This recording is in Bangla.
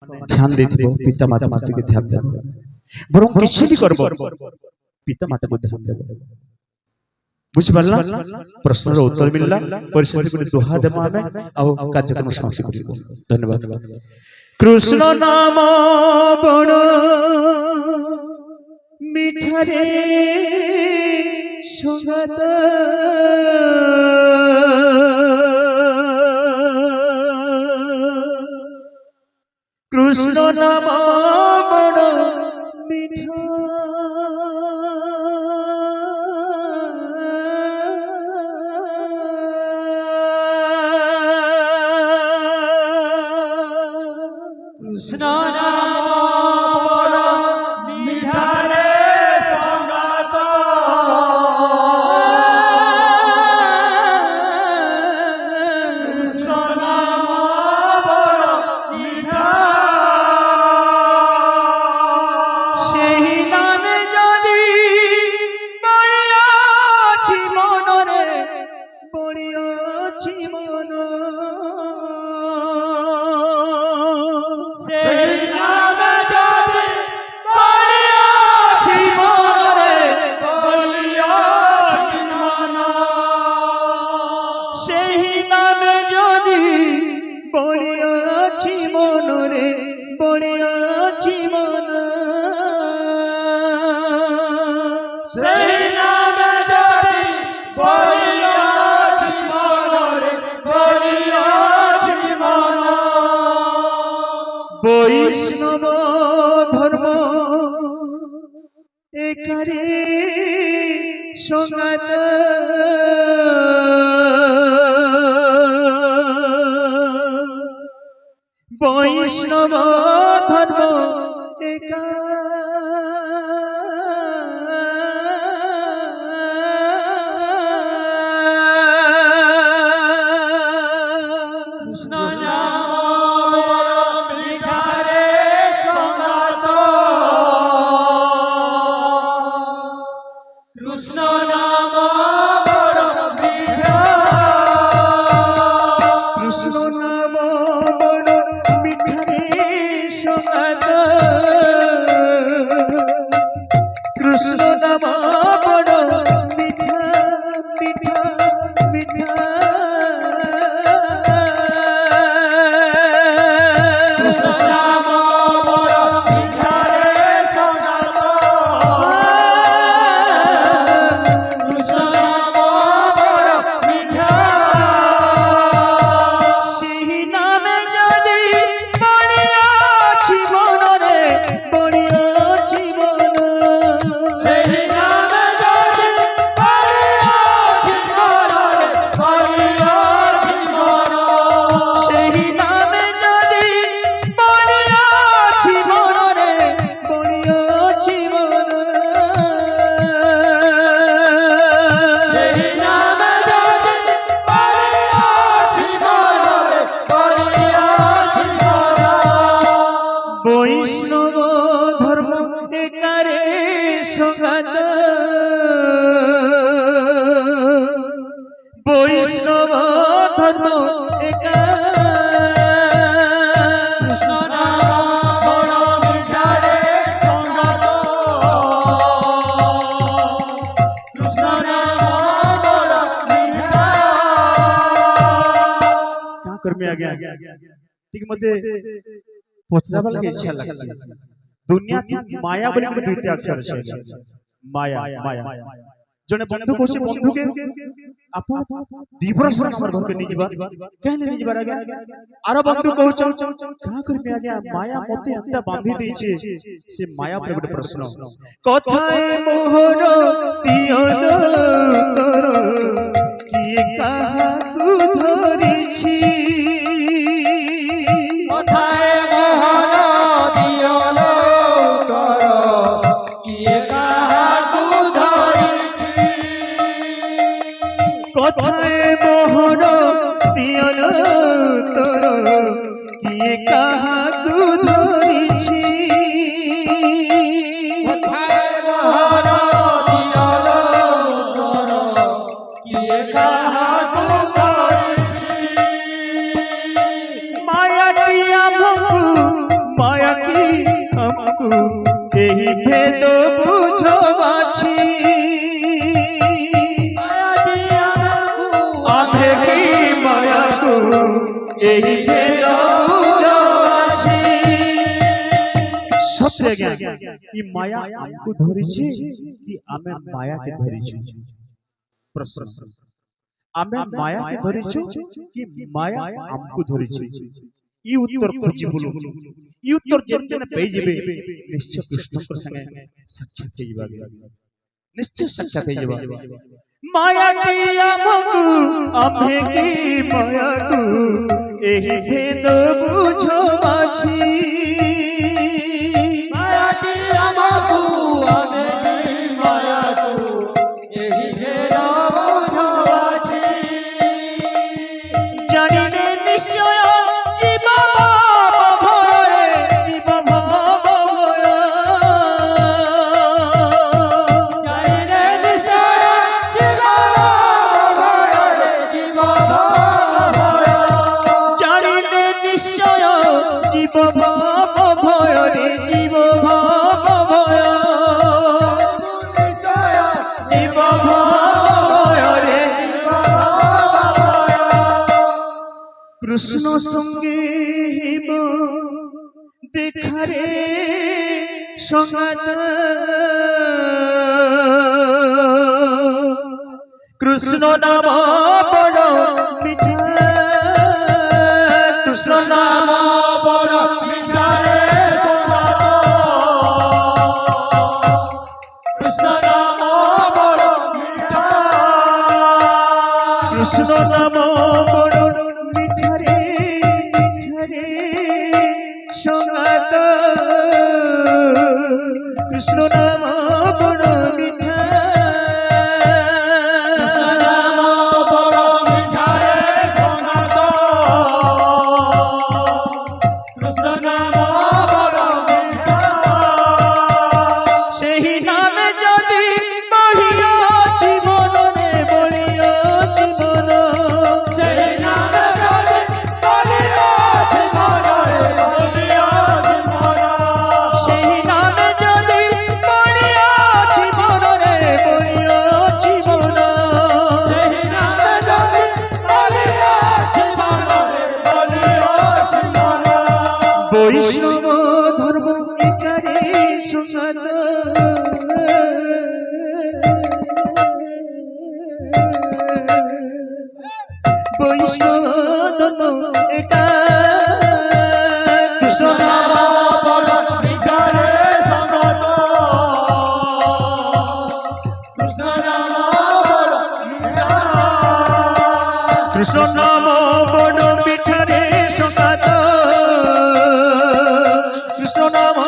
ध्यान देते पिता माता माता के ध्यान देव बरं किसी भी करब पिता माता को ध्यान देव बुझिपारला प्रश्नर उत्तर मिलला परिशेष को दोहा देबो आमे आ कार्यक्रम समाप्ति करिबो धन्यवाद। कृष्ण नाम बड़ मीठा रे सुगंध कृष्ण नाम बड़ मीठा कृष्ण नाम बड़ मीठा रे संगत कृष्ण नाम बड़ मीठा সেই নামে যদি পড়িয়াছি মনরে পড়িয়াছি মন সেই নামে যদি পড়িয়াছি মনরে পড়িয়াছি মন সেই নামে যদি পড়িয়াছি মনরে পড়িয়াছি মন সেই নামে যদি পড়িয়াছি মনরে পড়িয়াছি মন বৈষ্ণব ধর্ম একারে সঙ্গাত বৈষ্ণব ধর্ম একা কৃষ্ণ নাম বড় মিঠা রে সনাত কৃষ্ণ নাম বড় মিঠা কৃষ্ণ নাম বড় মিঠা রে সঙ্গাত কৃষ্ণ নাম বড় মিঠা মিঠা মিঠা কৃষ্ণ নাম বড় মিঠা রে সনাত কৃষ্ণ নাম বড় মিঠা সেই নামে যদি পড়িয়াছি মনরে পড়িয়াছি মন সেই নামে যদি পড়িয়াছি মনরে পড়িয়াছি মন সেই নামে যদি পড়িয়াছি মনরে পড়িয়াছি মন সেই নামে যদি পড়িয়াছি মনরে পড়িয়াছি মন বৈষ্ণব ধর্ম একারে সঙ্গাত বৈষ্ণব ধর্ম একা কৃষ্ণ নাম বড় মিঠা রে সঙ্গত কৃষ্ণ নাম বড় মিঠা क्या कर में आ गया ठीक मते पचराबल के इच्छा लागছে दुनिया की माया बोली के दुईटा अक्षर আছে माया माया जने बंधु कहছে बंधुके আপন दिवरस हमर घर के नहीं जीवा कहले नहीं जीवा आगे आरो बंधु कहछ का कर में आ गया माया मते एता बांधी देछे से माया पर एक प्रश्न কথায় মোহর দিয়ন তোর কি কাহাকু ধরিছি কথায় মোহন দিয়ল তর কিয়ে কাহাকু ধরিছি কথায় মোহর দিয়ন তোর কি কাহাকু ধরিছি কথায় মোহন দিয়ল তর কিয়ে কাহাকু ধরিছি ଆମକୁ ଏହି ଭେଦ ବୁଝ ବାଛି ଆମେ କି ମାୟାକୁ ଏହି ଭେଦ ବୁଝ ବାଛି ସତ୍ୟ ଆଜ୍ଞା ଇ ମାୟା ଆମକୁ ଧରିଛି କି ଆମେ ମାୟାକେ ଧରିଛୁ ପ୍ରଶ୍ନ ଆମେ ମାୟାକେ ଧରିଛୁ କି ମାୟା ଆମକୁ ଧରିଛି ଇ ଉତ୍ତର ଖୋଜି ବୋଲୁ ଇ ଉତ୍ତର ଯେତେ ପାଇଯିବେ ନିଶ୍ଚୟ କୃଷ୍ଣଙ୍କ ସଂगे ସାକ୍ଷାତ ହେଇଯିବା ନିଶ୍ଚୟ ସାକ୍ଷାତ ହେଇଯିବା ମାୟାଟି ଆମକୁ ଆମେ କି ମାୟାକୁ ଏହି ଭେଦ ବୁଝ ବାଛି ମାୟାଟି ଆମକୁ ଆମେ ମାୟାକୁ ଏହି ଭେଦ ବୁଝ ବାଛି ଜାଣିଲେ ନିଶ୍ଚୟ ଜୀବ ଭାବ ଭୟରେ ଜୀବ ଭାବ ଭୟ ଜାଣିଲେ ନିଶ୍ଚୟ ଜୀବନ ଭୟରେ ଜୀବ ଭୟ ଜାଣିଲେ ନିଶ୍ଚୟ ଜୀବ ଭାବ ଭୟରେ ଜୀବ ଭାବ ଭୟ ନିଶ୍ଚୟ ଜୀବ ଭାବ ଭୟରେ কৃষ্ণ সঙ্গে হেব দেখারে সঙ্গাত কৃষ্ণ নাম বড় মিঠা কৃষ্ণ নাম বড় মিঠারে সনাত কৃষ্ণ নাম বড় মিঠা কৃষ্ণ নাম বড় মিঠারে মিঠারে সঙ্গাত কৃষ্ণ নাম বড় মিঠা নাম বড় মিঠারে সনাত কৃষ্ণ নাম বড় মিঠা ସେହି ନାମେ ଯଦି ବଢ଼ିଅଛି ମନରେ ବଢ଼ିଅଛି ମନ সেই নামে যদি বলিয়াছি মନରେ বলিয়াছি মন ସେହି ନାମେ ଯଦି ବଢ଼ିଅଛି ମନରେ ବଢ଼ିଅଛି ମନ সেই নামে যদি বলিয়াছি মନରେ বলিয়াছি মন বৈষ্ণব ধর্ম একারে সঙ্গাত বৈষ্ণব ধর্ম একা কৃষ্ণ নাম বড় মিঠারে সঙ্গত কৃষ্ণ নাম বড় মিঠা কৃষ্ণ নাম বড় মিঠারে সঙ্গাত কৃষ্ণ নাম